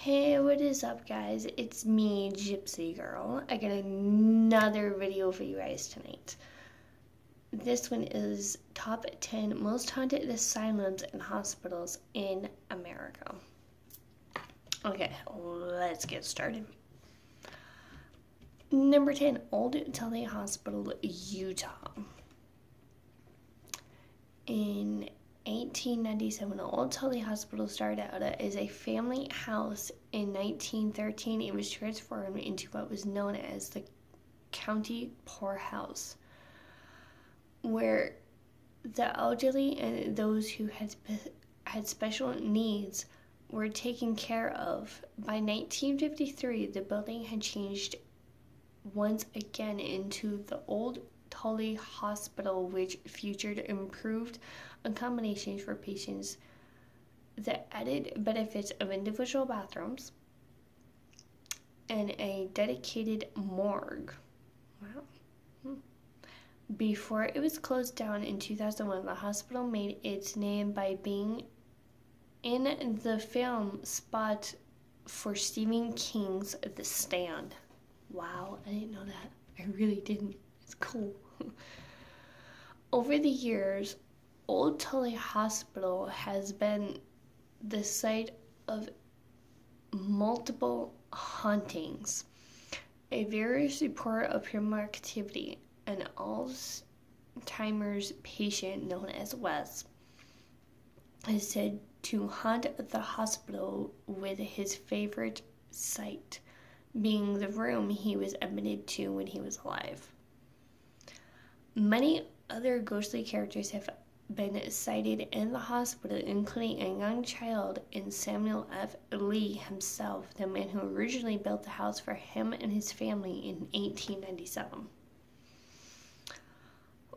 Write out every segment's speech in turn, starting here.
Hey, what is up, guys? It's me, Gypsy Girl. I got another video for you guys tonight. This one is top 10 most haunted asylums and hospitals in America. Okay, let's get started. Number 10, Old Tully Hospital, Utah. In 1897, Old Tully Hospital started out as a family house. In 1913, it was transformed into what was known as the county poorhouse, where the elderly and those who had special needs were taken care of. By 1953, the building had changed once again into the Old Tully Hospital, which featured improved accommodations for patients, the added benefits of individual bathrooms, and a dedicated morgue. Wow. Before it was closed down in 2001, the hospital made its name by being in the film spot for Stephen King's The Stand. Wow, I didn't know that. I really didn't. It's cool. Over the years, Old Tully Hospital has been the site of multiple hauntings. A various report of paranormal activity. An Alzheimer's patient known as Wes is said to haunt the hospital, with his favorite site being the room he was admitted to when he was alive. Many other ghostly characters have been sighted in the hospital, including a young child and Samuel F. Lee himself, the man who originally built the house for him and his family in 1897.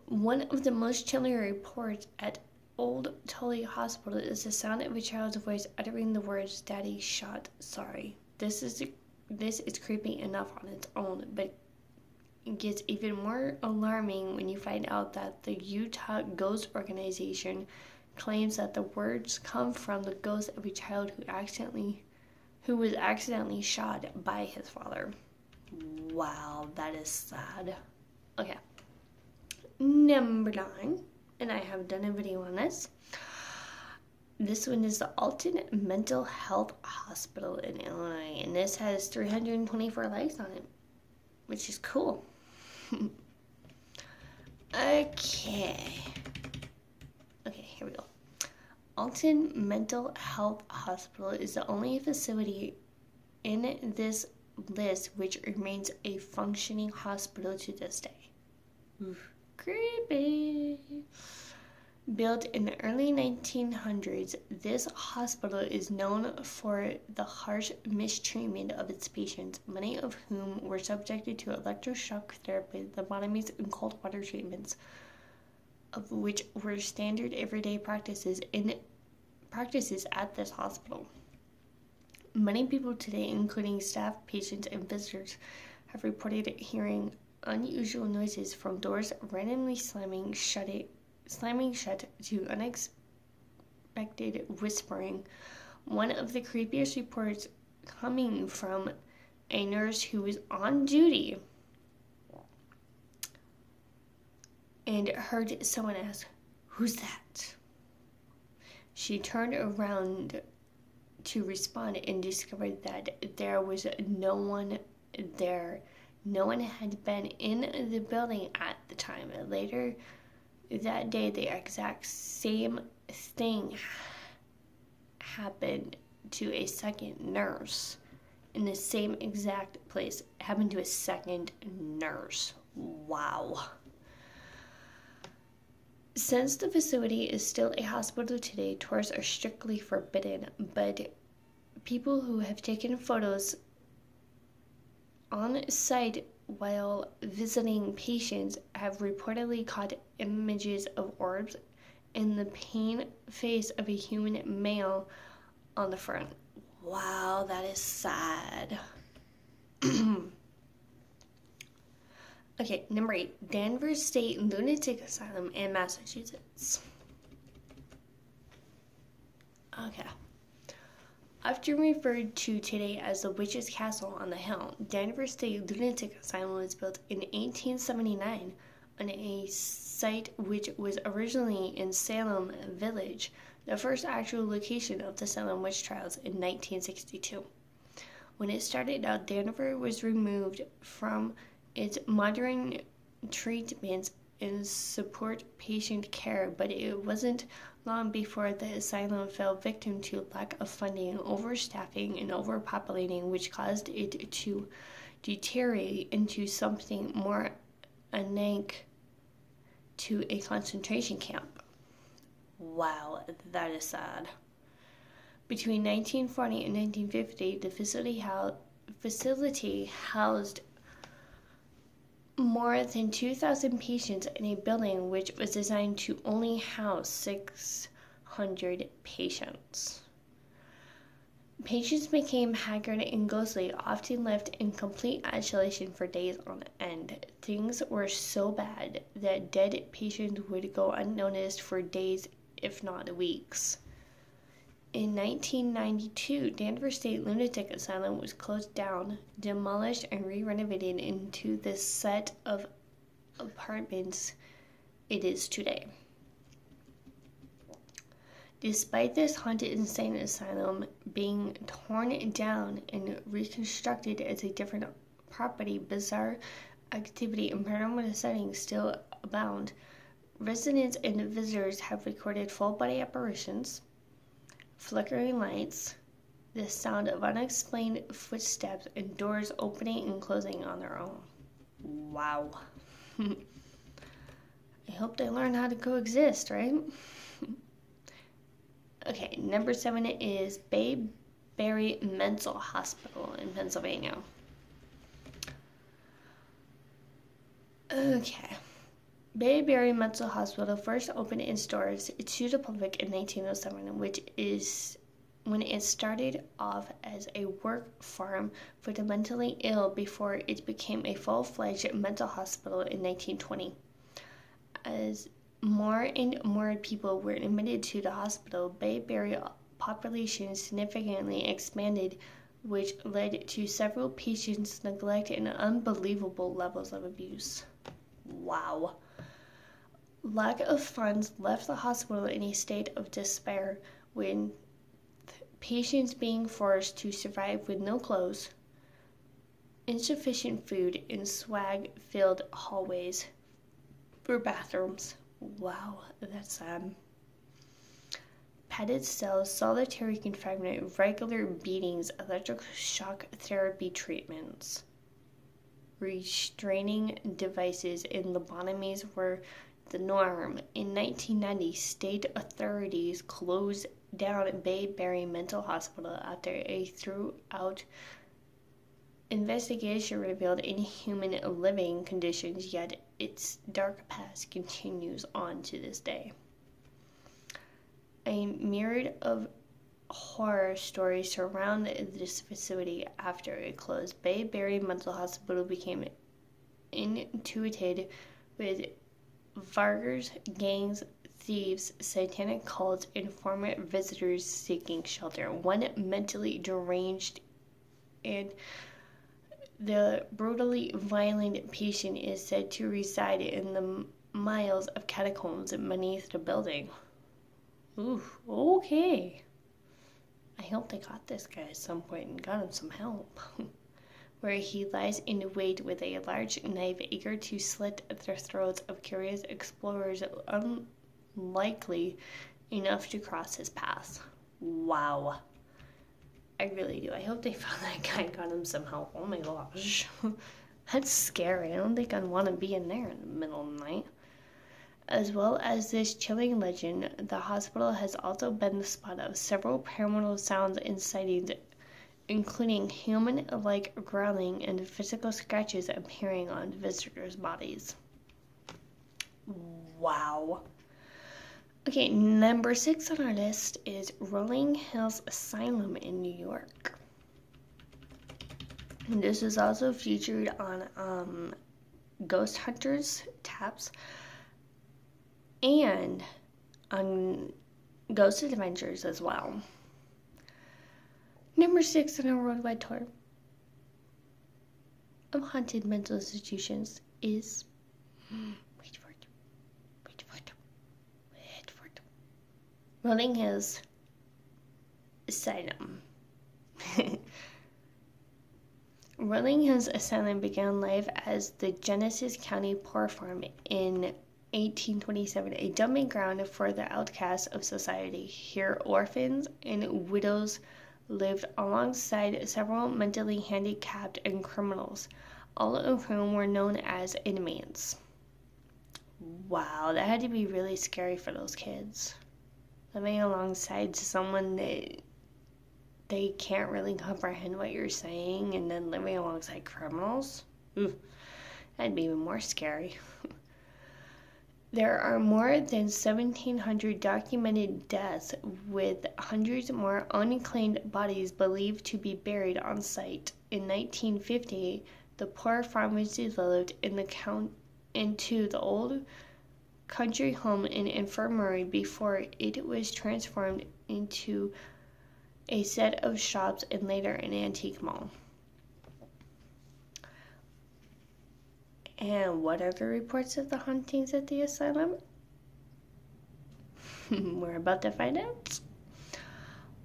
One of the most chilling reports at Old Tully Hospital is the sound of a child's voice uttering the words, "Daddy shot, sorry." This is creepy enough on its own, but it gets even more alarming when you find out that the Utah Ghost Organization claims that the words come from the ghost of a child who was accidentally shot by his father. Wow, that is sad. Okay. Number 9, and I have done a video on this. This one is the Alton Mental Health Hospital in Illinois, and this has 324 likes on it, which is cool. Okay, here we go. Alton Mental Health Hospital is the only facility in this list which remains a functioning hospital to this day. Oof, creepy. Built in the early 1900s, this hospital is known for the harsh mistreatment of its patients, many of whom were subjected to electroshock therapy, lobotomies, and cold water treatments, of which were standard everyday practices at this hospital. Many people today, including staff, patients, and visitors, have reported hearing unusual noises, from doors randomly slamming shut to unexpected whispering. One of the creepiest reports coming from a nurse who was on duty and heard someone ask, "Who's that?" She turned around to respond and discovered that there was no one there. No one had been in the building at the time. Later that day, the exact same thing happened to a second nurse in the same exact place. It happened to a second nurse. Wow. Since the facility is still a hospital today, tours are strictly forbidden, but people who have taken photos on site while visiting patients have reportedly caught images of orbs and the pain face of a human male on the front. Wow, that is sad. Okay, number 8, Danvers State Lunatic Asylum in Massachusetts. Okay. Often referred to today as the Witch's Castle on the Hill, Danvers State Lunatic Asylum was built in 1879 on a site which was originally in Salem Village, the first actual location of the Salem witch trials in 1962. When it started out, Danvers was removed from its modern treatments and support patient care, but it wasn't long before the asylum fell victim to lack of funding, overstaffing, and overpopulating, which caused it to deteriorate into something more akin to a concentration camp. Wow, that is sad. Between 1940 and 1950, the facility housed more than 2,000 patients in a building which was designed to only house 600 patients. Patients became haggard and ghostly, often left in complete isolation for days on end. Things were so bad that dead patients would go unnoticed for days, if not weeks. In 1992, Danvers State Lunatic Asylum was closed down, demolished, and re-renovated into the set of apartments it is today. Despite this haunted insane asylum being torn down and reconstructed as a different property, bizarre activity and paranormal settings still abound. Residents and visitors have recorded full-body apparitions, flickering lights, the sound of unexplained footsteps, and doors opening and closing on their own. Wow. I hope they learn how to coexist, right? Okay, number 7 is Bayberry Mental Hospital in Pennsylvania. Okay. Bayberry Mental Hospital first opened its doors to the public in 1907, which is when it started off as a work farm for the mentally ill before it became a full-fledged mental hospital in 1920. As more and more people were admitted to the hospital, Bayberry population significantly expanded, which led to several patients' neglect and unbelievable levels of abuse. Wow. Lack of funds left the hospital in a state of despair, with patients being forced to survive with no clothes, insufficient food, and swag-filled hallways for bathrooms. Wow, that's sad. Padded cells, solitary confinement, regular beatings, electric shock therapy treatments, restraining devices, and lobotomies were the norm. In 1990, state authorities closed down Bayberry Mental Hospital after a thorough investigation revealed inhuman living conditions, yet its dark past continues on to this day. A myriad of horror stories surround this facility after it closed. Bayberry Mental Hospital became inundated with vargers, gangs, thieves, satanic cults, and former visitors seeking shelter. One mentally deranged and the brutally violent patient is said to reside in the miles of catacombs beneath the building. Ooh, okay. I hope they got this guy at some point and got him some help. Where he lies in wait with a large knife, eager to slit the throats of curious explorers unlikely enough to cross his path. Wow. I really do. I hope they found that guy and got him some help. Oh my gosh. That's scary. I don't think I'd want to be in there in the middle of the night. As well as this chilling legend, the hospital has also been the spot of several paranormal sounds and sightings, including human-like growling and physical scratches appearing on visitors' bodies. Wow. Okay, number 6 on our list is Rolling Hills Asylum in New York. And this is also featured on Ghost Hunters tabs and on Ghost Adventures as well. Number 6 on our worldwide tour of haunted mental institutions is, wait for it, Rolling Hills Asylum. Rolling Hills Asylum began life as the Genesee County Poor Farm in 1827, a dumping ground for the outcasts of society. Here, orphans and widows lived alongside several mentally handicapped and criminals, all of whom were known as inmates. Wow, that had to be really scary for those kids. Living alongside someone that they can't really comprehend what you're saying, and then living alongside criminals? Ooh, that'd be even more scary. There are more than 1,700 documented deaths, with hundreds more unclaimed bodies believed to be buried on site. In 1950, the poor farm was developed into the old country home and infirmary before it was transformed into a set of shops and later an antique mall. And what are the reports of the hauntings at the asylum? We're about to find out.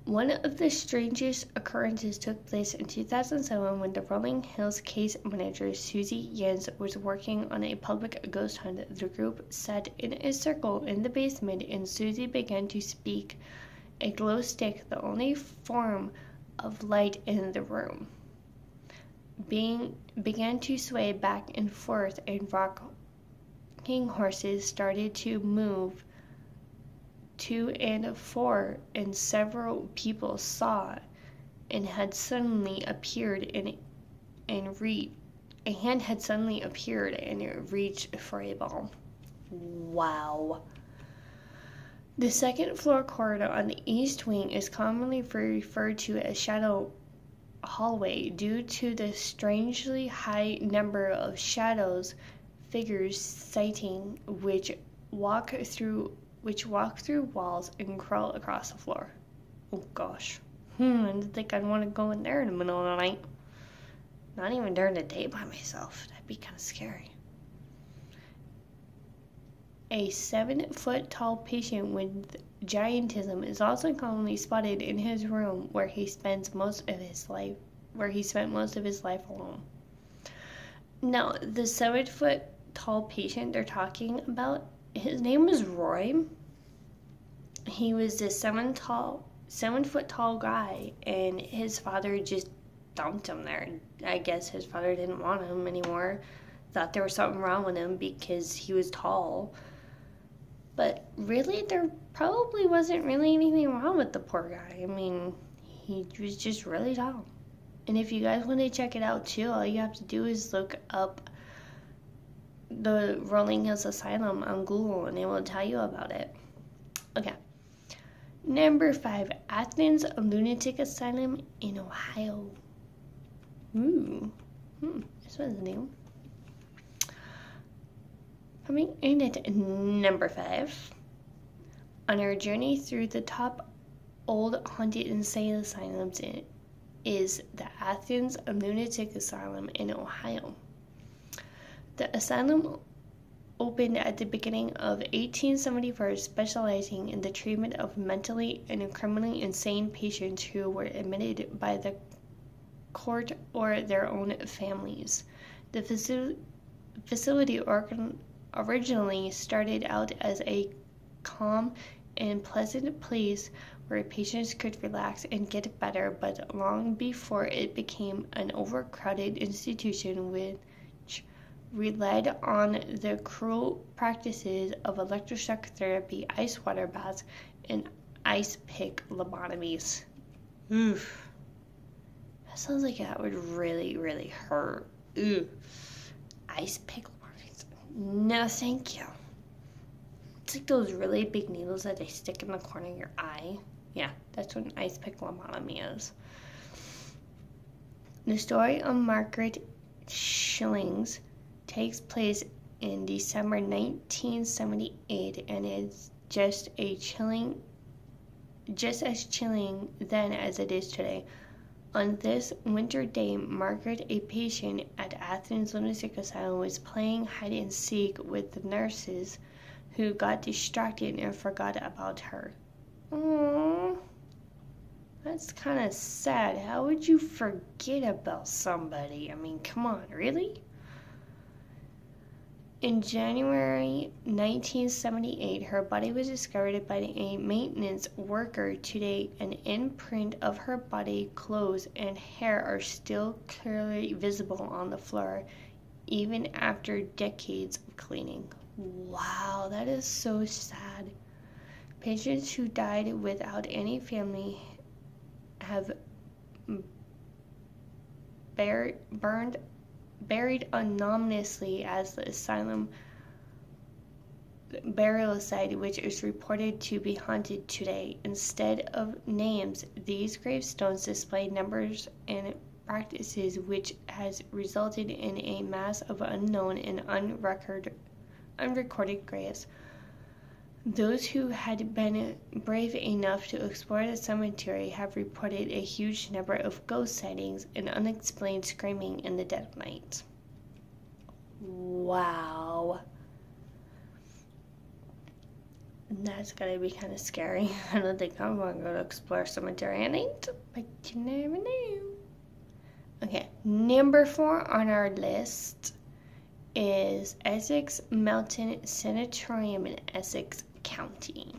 One of the strangest occurrences took place in 2007 when the Rolling Hills case manager Susie Jens was working on a public ghost hunt. The group sat in a circle in the basement and Susie began to speak. A glow stick, the only form of light in the room, began to sway back and forth, and rocking horses started to move to and fro, and several people saw and had suddenly appeared a hand had suddenly appeared and reached for a ball. Wow. The second floor corridor on the east wing is commonly referred to as Shadow Hallway due to the strangely high number of shadows figures sighting which walk through walls and crawl across the floor. Oh gosh. I didn't think I'd want to go in there in the middle of the night. Not even during the day by myself. That'd be kind of scary. A 7-foot-tall patient with giantism is also commonly spotted in his room, where he spent most of his life alone. Now, the 7-foot-tall patient they're talking about, his name was Roy. He was this 7-foot-tall guy, and his father just dumped him there. I guess his father didn't want him anymore. Thought there was something wrong with him because he was tall. But really, there probably wasn't really anything wrong with the poor guy. I mean, he was just really tall. And if you guys want to check it out too, all you have to do is look up the Rolling Hills Asylum on Google and it will tell you about it. Okay. Number 5, Athens Lunatic Asylum in Ohio. This was new. Coming in at number 5, on our journey through the top old haunted insane asylums is the Athens Lunatic Asylum in Ohio. The asylum opened at the beginning of 1874, specializing in the treatment of mentally and criminally insane patients who were admitted by the court or their own families. The facility originally started out as a calm and pleasant place where patients could relax and get better, but long before it became an overcrowded institution which relied on the cruel practices of electroshock therapy, ice water baths, and ice pick lobotomies. Oof. That sounds like that would really, really hurt. Ooh. Ice pick lobotomies. No, thank you. It's like those really big needles that they stick in the corner of your eye. Yeah, that's what an ice pick lobotomy is. The story of Margaret Schillings takes place in December 1978 and is just as chilling then as it is today. On this winter day, Margaret, a patient at Athens Lunatic Asylum, was playing hide and seek with the nurses, who got distracted and forgot about her. Aww. That's kind of sad. How would you forget about somebody? I mean, come on, really? In January 1978, her body was discovered by a maintenance worker. Today, an imprint of her body, clothes, and hair are still clearly visible on the floor, even after decades of cleaning. Wow, that is so sad. Patients who died without any family have buried anonymously as the asylum burial site, which is reported to be haunted today. Instead of names, these gravestones display numbers and practices, which has resulted in a mass of unknown and unrecorded graves. Those who had been brave enough to explore the cemetery have reported a huge number of ghost sightings and unexplained screaming in the dead of night. Wow. That's gotta be kind of scary. I don't think I'm gonna go to explore a cemetery at night, but you never know. Okay, number 4 on our list is Essex Mountain Sanatorium in Essex County.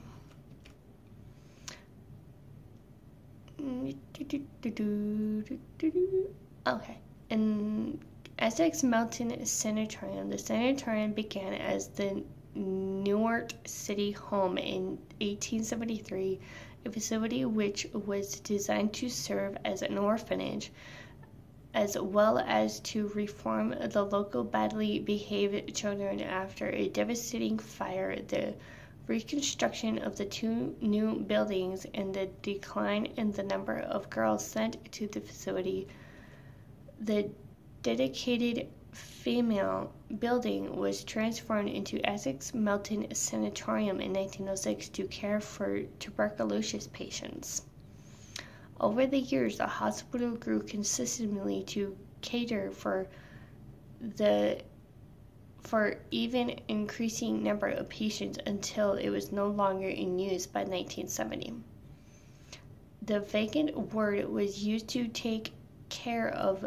Okay, in Essex Mountain Sanatorium, the sanatorium began as the Newark City Home in 1873, a facility which was designed to serve as an orphanage, as well as to reform the local badly behaved children after a devastating fire. The reconstruction of the 2 new buildings and the decline in the number of girls sent to the facility, the dedicated female building was transformed into Essex Mountain Sanatorium in 1906 to care for tuberculosis patients. Over the years, the hospital grew consistently to cater for even increasing number of patients until it was no longer in use by 1970. The vacant ward was used to take care of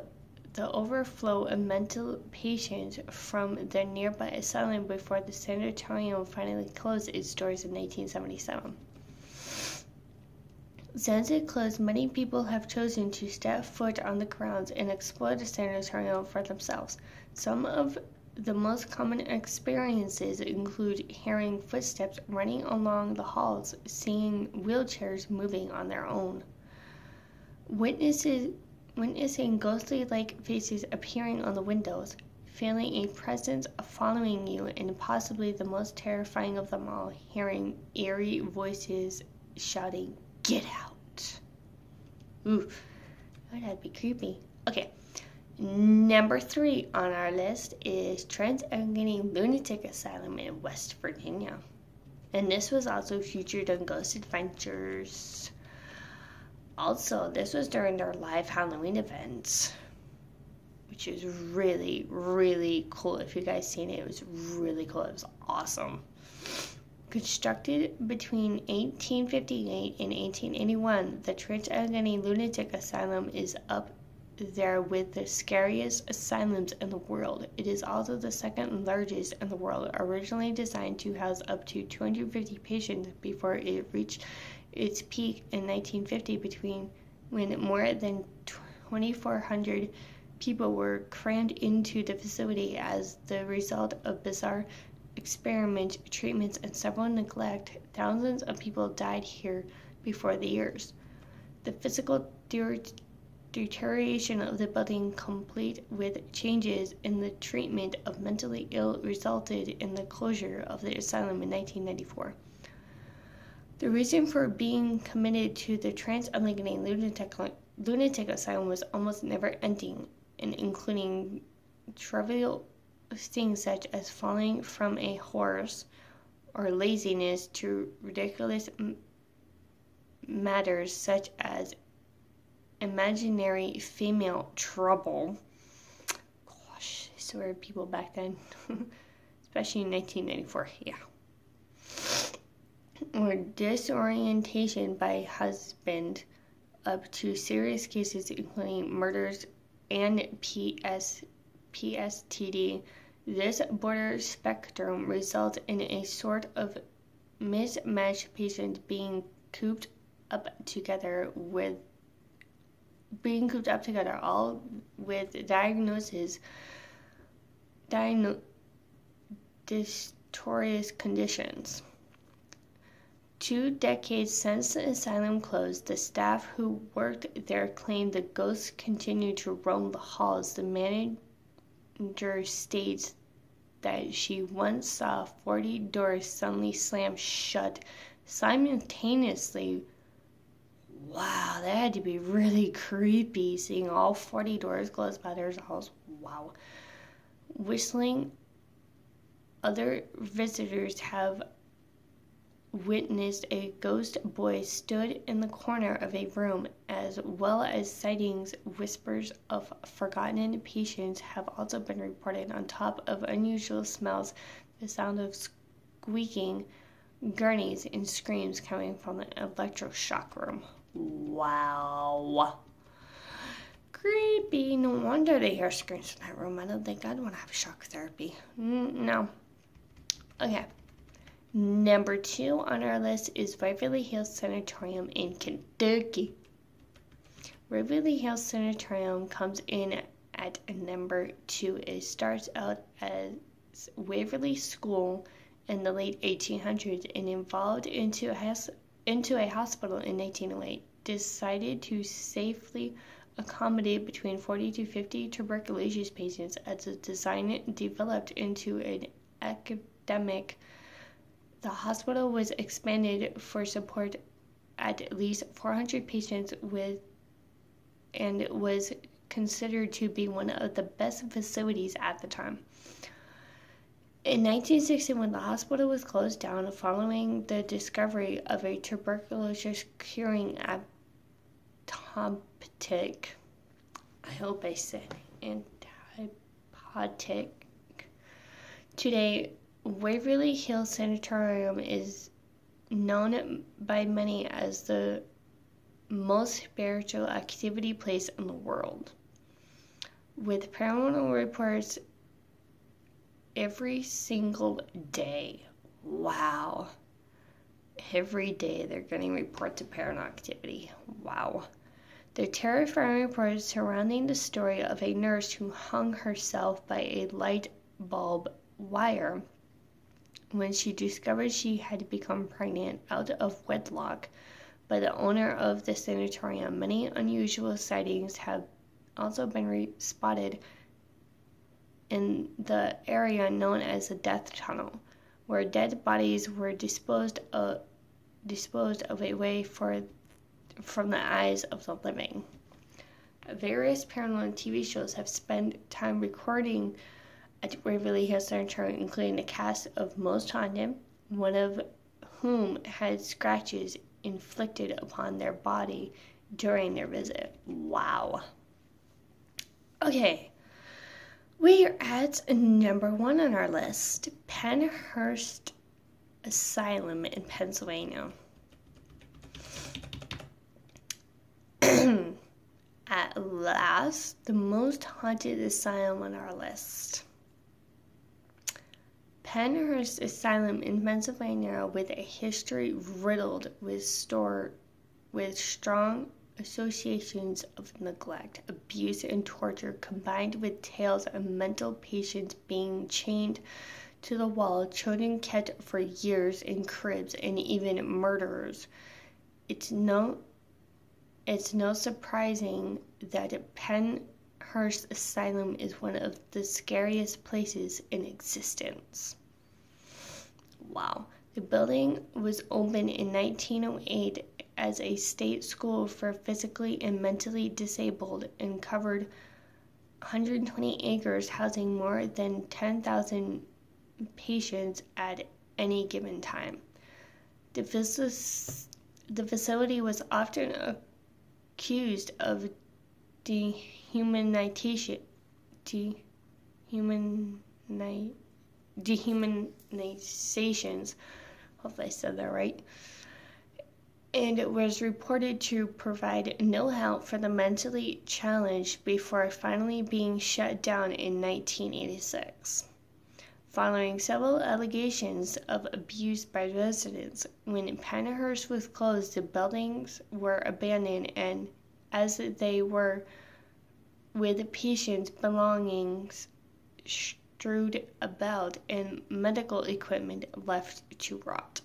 the overflow of mental patients from the nearby asylum before the sanatorium finally closed its doors in 1977. Since it closed, many people have chosen to step foot on the grounds and explore the sanatorium for themselves. Some of the most common experiences include hearing footsteps running along the halls, seeing wheelchairs moving on their own, witnessing ghostly-like faces appearing on the windows, feeling a presence following you, and possibly the most terrifying of them all, hearing eerie voices shouting, "Get out!" Ooh, that'd be creepy. Okay, number 3 on our list is Trent Lunatic Asylum in West Virginia. And this was also featured on Ghost Adventures. Also, this was during their live Halloween events, which is really, really cool. If you guys seen it, it was really cool. It was awesome. Constructed between 1858 and 1881, the Trent Lunatic Asylum is up there with the scariest asylums in the world. It is also the second largest in the world, originally designed to house up to 250 patients before it reached its peak in 1950, when more than 2,400 people were crammed into the facility as the result of bizarre experiment treatments and several neglect. Thousands of people died here before the years. The physical deterioration of the building, complete with changes in the treatment of mentally ill, resulted in the closure of the asylum in 1994. The reason for being committed to the Trent Allegheny Lunatic Asylum was almost never ending, and including trivial things such as falling from a horse or laziness to ridiculous matters such as imaginary female trouble. Gosh, I swear people back then, especially in 1994, yeah. Or disorientation by husband, up to serious cases including murders and PSTD. This border spectrum results in a sort of mismatched patients being cooped up together, all with distorious conditions. 2 decades since the asylum closed, the staff who worked there claimed the ghosts continued to roam the halls. The manager states that she once saw 40 doors suddenly slam shut simultaneously. Wow, that had to be really creepy, seeing all 40 doors closed by their house. Wow. Whistling. Other visitors have witnessed a ghost boy stood in the corner of a room, as well as sightings. Whispers of forgotten patients have also been reported, on top of unusual smells, the sound of squeaking, gurneys, and screams coming from the electroshock room. Wow. Creepy. No wonder they hear screams in that room. I don't think I'd want to have shock therapy. No. Okay. Number 2 on our list is Waverly Hills Sanatorium in Kentucky. Waverly Hills Sanatorium comes in at number 2. It starts out as Waverly School in the late 1800s and evolved into a hospital in 1908. Decided to safely accommodate between 40 to 50 tuberculosis patients, as the design developed into an academic. The hospital was expanded for support at least 400 patients and was considered to be one of the best facilities at the time. In 1961, the hospital was closed down following the discovery of a tuberculosis curing antibiotic. I hope I said antibiotic. Today, Waverly Hills Sanatorium is known by many as the most spiritual activity place in the world, with paranormal reports every single day. Wow. Every day they're getting reports of paranormal activity. Wow. The terrifying reports surrounding the story of a nurse who hung herself by a light bulb wire when she discovered she had become pregnant out of wedlock by the owner of the sanatorium. Many unusual sightings have also been spotted in the area known as the Death Tunnel, where dead bodies were disposed of away from the eyes of the living. Various paranormal TV shows have spent time recording at Waverly Hills Sanatorium, including the cast of Most Haunted, one of whom had scratches inflicted upon their body during their visit. Wow. Okay, we are at number 1 on our list, Pennhurst Asylum in Pennsylvania. At last, the most haunted asylum on our list. Pennhurst Asylum in Pennsylvania, with a history riddled with strong associations of neglect, abuse, and torture, combined with tales of mental patients being chained to the wall, children kept for years in cribs, and even murderers. It's no surprising that Pennhurst Asylum is one of the scariest places in existence. Wow. The building was opened in 1908 as a state school for physically and mentally disabled and covered 120 acres, housing more than 10,000 patients at any given time. The facility was often accused of dehumanizations. Hopefully I said that right. And it was reported to provide no help for the mentally challenged before finally being shut down in 1986. Following several allegations of abuse by residents, when Pennhurst was closed, the buildings were abandoned, and as they were, with patients' belongings strewed about and medical equipment left to rot.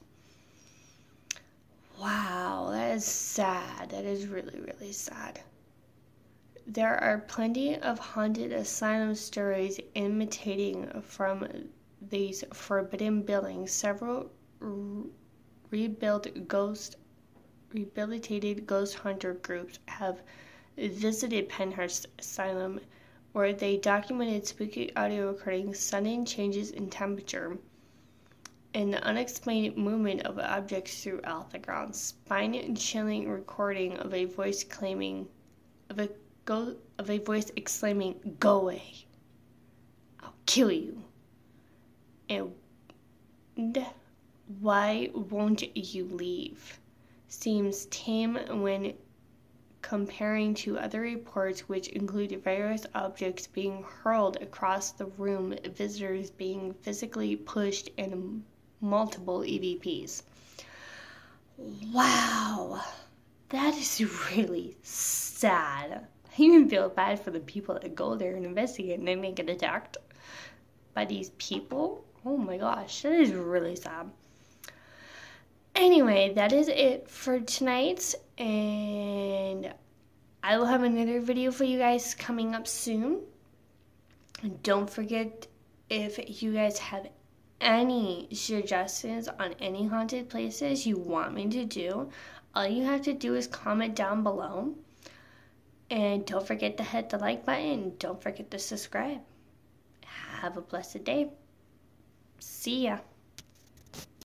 Wow, that is sad. That is really, really sad. There are plenty of haunted asylum stories imitating from these forbidden buildings. Several rehabilitated ghost hunter groups have visited Pennhurst Asylum, where they documented spooky audio recordings, sudden changes in temperature, and the unexplained movement of objects throughout the grounds. Spine-chilling recording of a voice exclaiming, "Go away! I'll kill you!" And "Why won't you leave?" seems tame when comparing to other reports, which include various objects being hurled across the room, visitors being physically pushed, and multiple EVPs. Wow, that is really sad. I even feel bad for the people that go there and investigate and then they get attacked by these people. Oh my gosh, that is really sad. Anyway, that is it for tonight, and I will have another video for you guys coming up soon. And don't forget, if you guys have any suggestions on any haunted places you want me to do, all you have to do is comment down below. And don't forget to hit the like button. Don't forget to subscribe. Have a blessed day. See ya.